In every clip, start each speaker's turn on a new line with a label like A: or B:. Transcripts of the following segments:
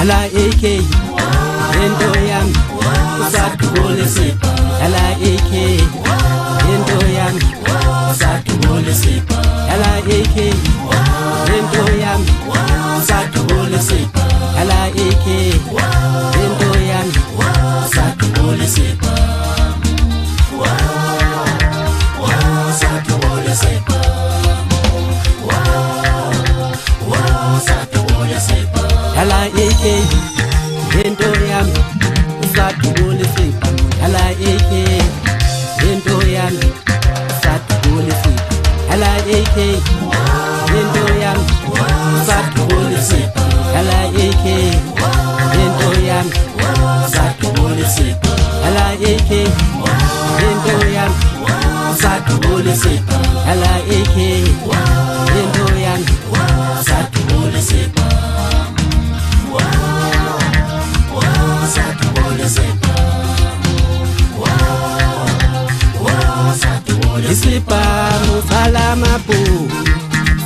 A: Dala AK into yami usadubule sipho. Dala AK into yami usadubule sipho. Dala AK into yami usadubule sipho. Dala AK into yami usadubule sipho. Usadubule sipho. Dala AK into yami usadubule sipho. Dala AK into yami usadubule sipho. Dala AK into yami usadubule sipho. Dala AK into yami usadubule sipho. Dala AK into yami usadubule sipho. Dala AK into yami usadubule sipho. Isipamo salamapu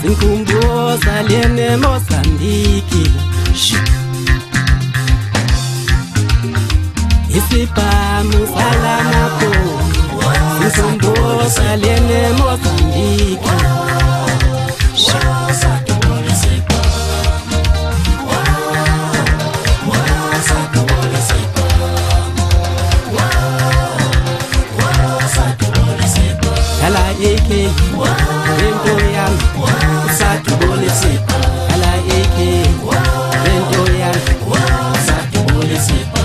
A: sinkumbuza liene Mozambique. Isipamo salamapu sinkumbuza liene Mozambique. Dala AK into yami usadubule sipho. Dala AK into yami usadubule sipho.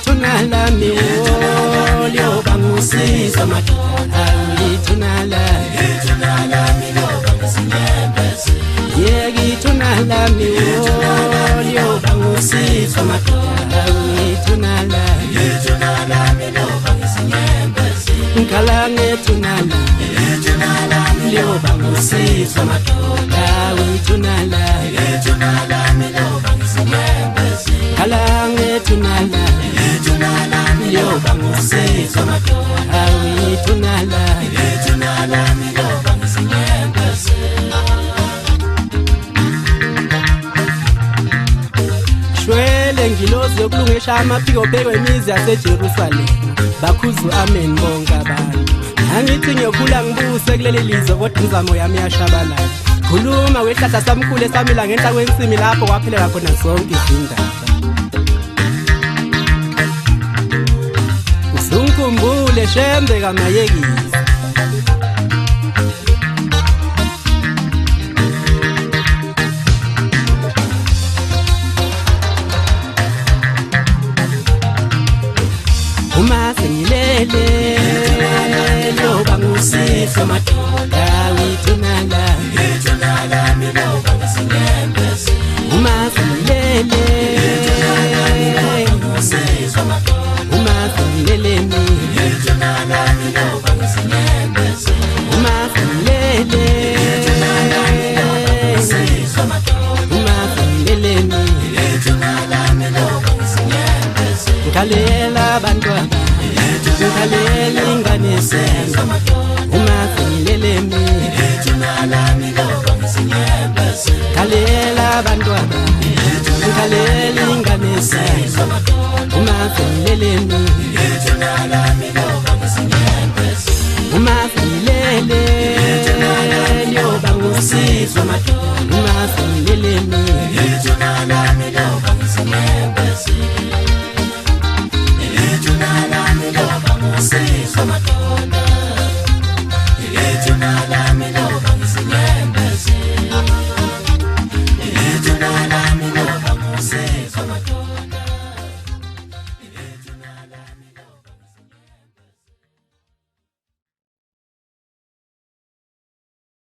A: Tunala mi olio bangusiza madoda. Tunala mi lo bangusinyembesi. Yegi tunala mi olio bangusiza madoda. Tunala mi lo bangusinyembesi. Nkalange tunala mi lo bangusiza madoda. Tunala mi lo bangusinyembesi. Nkalange tunala yo bangusiza madoda. Tunala mi lo bangusinyembesi. Shwele ngilozi yokulungisha amaphiko pheko emizi yaseJerusalema. Bakhuzu amen bonke abantu. Angithi ngiyokhula ngibuse kuleli lizwe kodwa imizamo yami yashabalala. Khuluma wehlahla samkhulu esamila ngenhla kwensimi lapho kwaphelela khona zonke izindaba. Usungikhumbule shembe kamayekisi. Uma sengilele lo bangusifo madoda. Tunala mi lo bangusinyembesi. Uma sengilele bangusifo madoda. Uma sengilele mi lo bangusinyembesi. Uma sengilele bangusifo madoda. Uma sengilele mi lo bangusinyembesi. Nkalela bantwana nkalela ingane senzo. Uma sengilele mi lo bangusinyembesi. Nkalela bantwana nkalela ingane senzo. Uma sengilele mi lo bangusinyembesi. Uma sengilele yo bangusizwa madoda. Uma sengilele mi lo bangusinyembesi. Tunala mi lo bangusiza madoda. Tunala